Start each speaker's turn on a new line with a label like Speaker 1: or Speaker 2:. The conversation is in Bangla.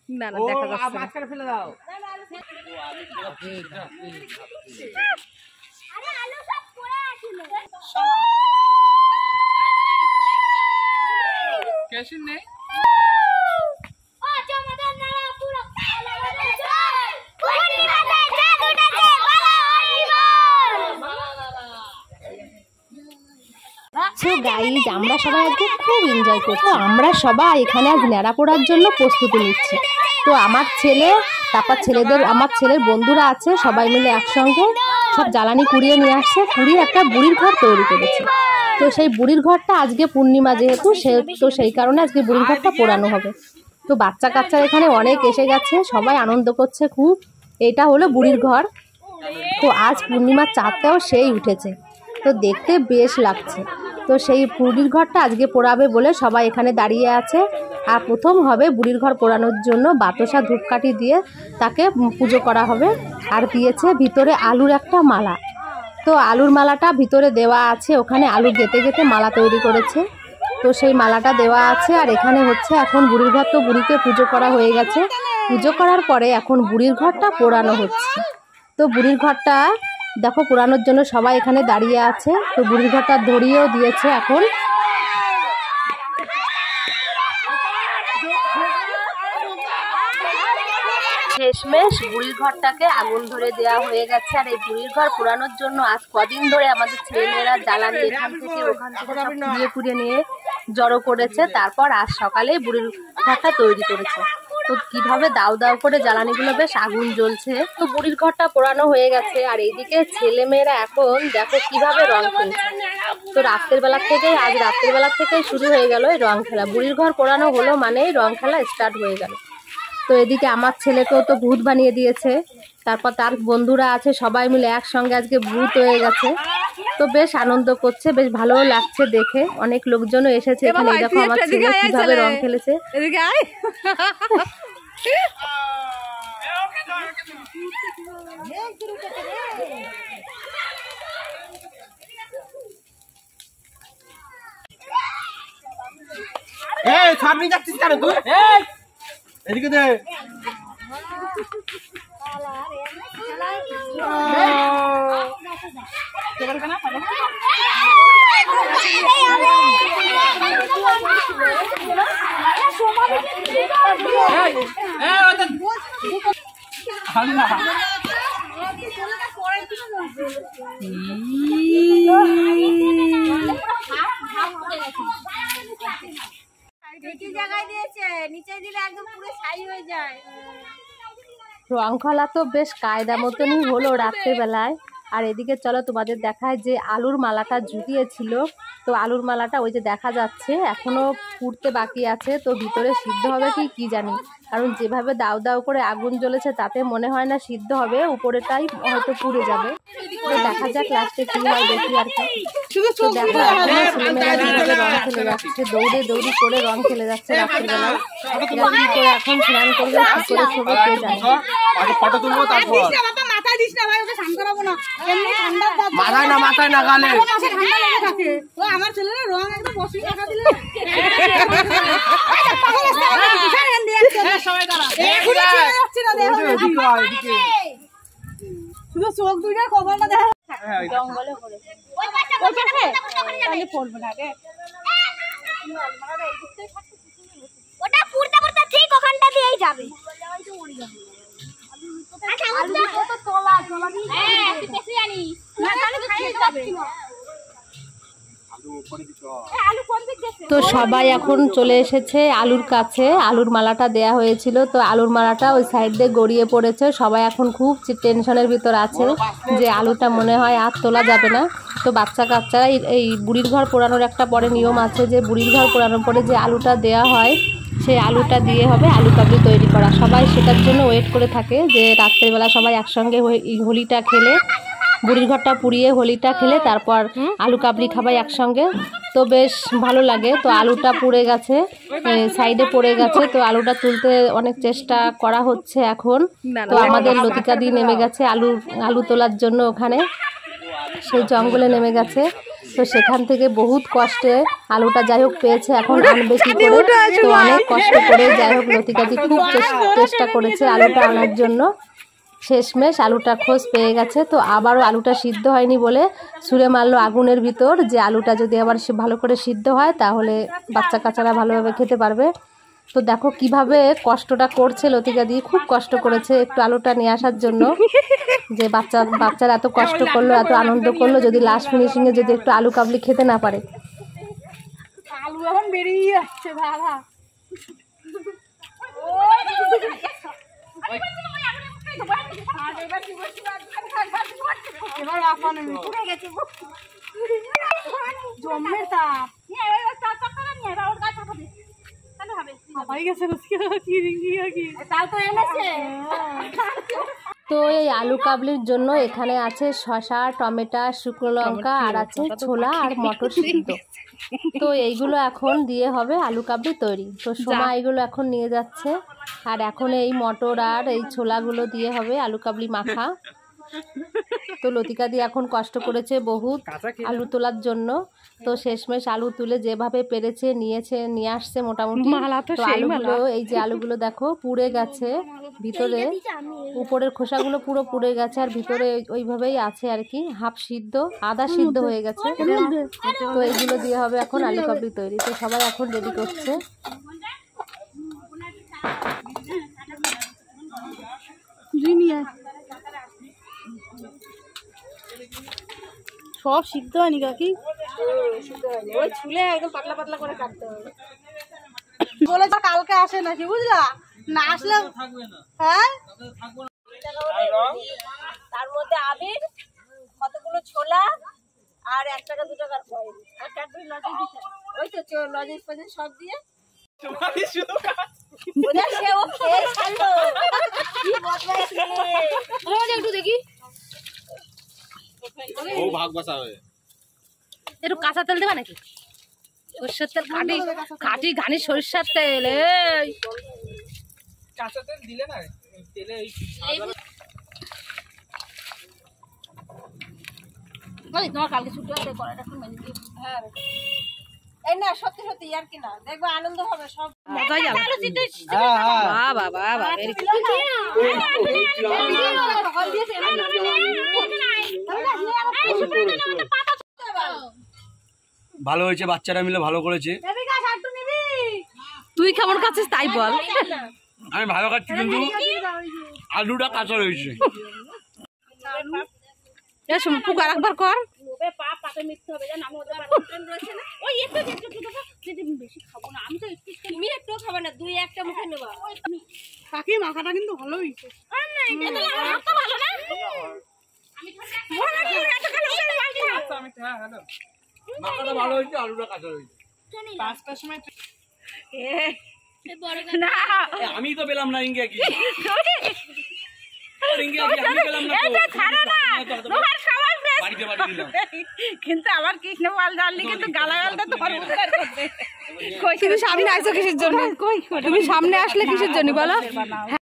Speaker 1: না না দেখা যাচ্ছে
Speaker 2: আজকাল ফেলে দাও। कैसे नहीं
Speaker 1: গাইজ আমরা সবাই আজকে খুব এনজয় করছি। আমরা সবাই এখানে আজ ন্যাড়া পড়ার জন্য প্রস্তুতি নিচ্ছি। তো আমার ছেলে তারপর আমার ছেলের বন্ধুরা আছে, সবাই মিলে একসঙ্গে সব জ্বালানি কুড়িয়ে নিয়ে আসছে, কুড়িয়ে একটা বুড়ির ঘর তৈরি করেছে। তো সেই বুড়ির ঘরটা আজকে পূর্ণিমা যেহেতু সেই কারণে আজকে বুড়ির ঘরটা পোড়ানো হবে। তো বাচ্চা কাচ্চা এখানে অনেক এসে গেছে, সবাই আনন্দ করছে খুব। এটা হলো বুড়ির ঘর। তো আজ পূর্ণিমার চাঁদটাও সেই উঠেছে, তো দেখতে বেশ লাগছে। তো সেই বুড়ির ঘরটা আজকে পোড়াবে বলে সবাই এখানে দাঁড়িয়ে আছে। আর প্রথম হবে বুড়ির ঘর পোড়ানোর জন্য বাতাসা ধূপকাঠি দিয়ে তাকে পুজো করা হবে। আর দিয়েছে ভিতরে আলুর একটা মালা। তো আলুর মালাটা ভিতরে দেওয়া আছে, ওখানে আলু গেঁথে গেঁথে মালা তৈরি করেছে। তো সেই মালাটা দেওয়া আছে। আর এখানে হচ্ছে এখন বুড়ির ঘর, তো বুড়িকে পুজো করা হয়ে গেছে। পুজো করার পরে এখন বুড়ির ঘরটা পোড়ানো হচ্ছে। তো বুড়ির ঘরটা দেখো পোড়ানোর জন্য সবাই এখানে দাঁড়িয়ে আছে। তো বুড়ির ঘরটা ধরিয়েও দিয়েছে এখন। শেষমেশ বুড়ির ঘরটাকে আগুন ধরে দেওয়া হয়ে গেছে। আর এই বুড়ির ঘর পোড়ানোর জন্য আজ কদিন ধরে আমাদের ছেলেমেয়েরা জ্বালানি এখান থেকে ওখান থেকে সব কুড়িয়ে নিয়ে জড়ো করেছে। তারপর আজ সকালেই বুড়ির ঘরটা তৈরি করেছে। তো কিভাবে দাও দাও করে জ্বালানিগুলো বেশ আগুন জ্বলছে। তো বুড়ির ঘরটা পোড়ানো হয়ে গেছে। আর এইদিকে ছেলেমেয়েরা এখন দেখো কিভাবে রং খেলছে। তো আজ রাত্রের বেলা থেকেই শুরু হয়ে গেল এই রং খেলা। বুড়ির ঘর পোড়ানো হলো মানেই রং খেলা স্টার্ট হয়ে গেল। তো এদিকে আমার ছেলেকেও তো ভূত বানিয়ে দিয়েছে। তারপর তার বন্ধুরা আছে, সবাই মিলে একসঙ্গে আজকে ভূত হয়ে গেছে। তো বেশ আনন্দ করছে, বেশ ভালোও লাগছে দেখে। অনেক লোকজনও এসেছে এখানে। দেখো আমার ছেলে কিভাবে রং খেলেছে।
Speaker 2: সামনে যাচ্ছিস কেন তুই? এদিকে দে। রং খেলা তো বেশ কায়দা মতনই হলো রাত্রেবেলায়। আর এদিকে চলো তোমাদের দেখায় যে আলুর মালাটা জুটিয়েছিল। তো আলুর মালাটা ওই যে দেখা যাচ্ছে এখনো পুড়তে বাকি আছে। তো ভিতরে সিদ্ধ হবে কি জানি, কারণ যেভাবে দাউ দাউ করে আগুন জ্বলেছে তাতে মনে হয় না সিদ্ধ হবে, উপরেটাই হয়তো পুড়ে যাবে। তো দেখা যাক লাস্টে কি হয়, দেখি আর কি। তো দেখো ছেলেমেয়েরা কিভাবে রং খেলে যাচ্ছে, দৌড়ি করে রং খেলে যাচ্ছে রাত্রিবেলায়। কি করে এখন স্নান করবে, কি করে সবাই কে জানে। মাথায় না গালে
Speaker 3: আমার ছেলেরা রং একদম বসে টাকা দিলে শুধু চোখ দুইটার খবরটা দেখা জঙ্গলে পড়বে না রে। ওটা পুরটা পুরটা ঠিক ওখানটা দিয়েই যাবে।
Speaker 1: তো সবাই এখন চলে এসেছে আলুর কাছে। আলুর মালাটা দেয়া হয়েছিল, তো আলুর মালাটা ওই সাইড দিয়ে গড়িয়ে পড়েছে। সবাই এখন খুব টেনশনের ভিতর আছে যে আলুটা মনে হয় আর তোলা যাবে না। তো বাচ্চা কাচ্চারা এই বুড়ির ঘর পোড়ানোর একটা পরে নিয়ম আছে যে বুড়ির ঘর পোড়ানোর পরে যে আলুটা দেয়া হয় সেই আলুটা দিয়ে হবে আলু কাবলি তৈরি করা। সবাই সেটার জন্য ওয়েট করে থাকে যে রাত্রেবেলা সবাই একসঙ্গে হোলিটা খেলে, বুড়ির ঘরটা পুড়িয়ে হোলিটা খেলে তারপর আলু কাবলি খাবাই একসঙ্গে। তো বেশ ভালো লাগে। তো আলুটা পুড়ে গেছে, সাইডে পড়ে গেছে। তো আলুটা তুলতে অনেক চেষ্টা করা হচ্ছে এখন। তো আমাদের লতিকা দিয়ে নেমে গেছে আলু তোলার জন্য, ওখানে সেই জঙ্গলে নেমে গেছে।
Speaker 2: তো সেখান থেকে বহুত কষ্টে আলুটা যাই হোক পেয়েছে, এখন আনবে কি করে। তো অনেক কষ্ট করে যাই হোক লতিকাদি খুব চেষ্টা করেছে আলুটা আনার জন্য। শেষমেশ আলুটা খোঁজ পেয়ে গেছে। তো আবারও আলুটা সিদ্ধ হয়নি বলে ছুঁড়ে মারলো আগুনের ভিতর, যে আলুটা যদি আবার ভালো করে সিদ্ধ হয় তাহলে বাচ্চা কাচ্চারা ভালোভাবে খেতে পারবে। তো দেখো কিভাবে কষ্টটা করছে লতিকাদি, খুব কষ্ট করেছে একটু আলুটা নিয়ে আসার জন্য। যে বাচ্চারা এত কষ্ট করলো, এত আনন্দ করলো, যদি লাস্ট ফিনিশিংয়ে যদি একটু আলু কাবলি খেতে না পারে।
Speaker 1: আলু এখন বেরিয়ে যাচ্ছে দাদা। এবার আপান জমের তাপ
Speaker 2: তো এই আলু কাবলির জন্য এখানে আছে শসা, টমেটো, শুকনো লঙ্কা, আর আছে ছোলা আর মটর সিদ্ধ। তো এইগুলো এখন দিয়ে হবে আলু কাবলি তৈরি। তো সোমা এইগুলো এখন নিয়ে যাচ্ছে, আর এখন এই মটর আর এই ছোলাগুলো দিয়ে হবে আলু কাবলি মাখা। তো লতিকা দিয়ে এখন কষ্ট করেছে বহুত আলু তোলার জন্য। তো শেষমেশ আলু তুলে যেভাবে পেরেছে নিয়ে আসছে মোটামুটি। তো আলুগুলো, এই যে আলুগুলো দেখো পুড়ে গেছে ভিতরে, উপরের খোসাগুলো পুরো পুড়ে গেছে, আর ভিতরে ওইভাবেই আছে আর কি, হাফ সিদ্ধ আধা সিদ্ধ হয়ে গেছে। তো এইগুলো দিয়ে হবে এখন আলু কাবলি তৈরি। তো সবাই এখন রেডি করছে।
Speaker 1: সব সিদ্ধ হয়নি কাকি, ওই ছুলে একদম পাতলা পাতলা করে কাটতে হবে বলে। কালকে আসে নাকি বুঝলা, না আসলে হ্যাঁ। তার মধ্যে আবির, কতগুলো ছোলা আর 1 টাকা 2 টাকার কয়েন আর ক্যাডবেরি লজেন্স দিতে, ওই তো লজেন্স ফজেন্স সব দিয়ে একটু দেখি একটু কাঁচা তেল দেবা নাকি? সরষের তেল, খাঁটি ঘানি সরষের তেল।
Speaker 4: কাঁচা তেল দিলে না তেলে
Speaker 1: তোমার কালকে ছুটি আছে, কড়াইটা এখন মেনে দিই। হ্যাঁ এই না, সত্যি সত্যি আর কি না, দেখবো আনন্দ হবে, সব মজাই যাবে।
Speaker 4: ভালো হয়েছে, বাচ্চারা মিলে ভালো করেছে।
Speaker 1: তুই কেমন খাচ্ছিস তাই বল।
Speaker 4: আমি ভালো খাচ্ছি, কিন্তু আলুটা কাঁচা রয়েছে।
Speaker 1: পুকার একবার কর। কাকি মাখাটা কিন্তু ভালো হয়েছে।
Speaker 4: মাখাটা ভালো হয়েছে, আলুটা কাঁচা রয়েছে। আমি তো পেলাম না ইঙ্গিয়া কি,
Speaker 1: কিন্তু আমার কৃষ্ণ পাল ডাললি কিন্তু গালাগালটা তোমার উদ্ধার করবে। তুমি সামনে আসো কিসের জন্য? তুমি সামনে আসলে কিসের জন্য বলো?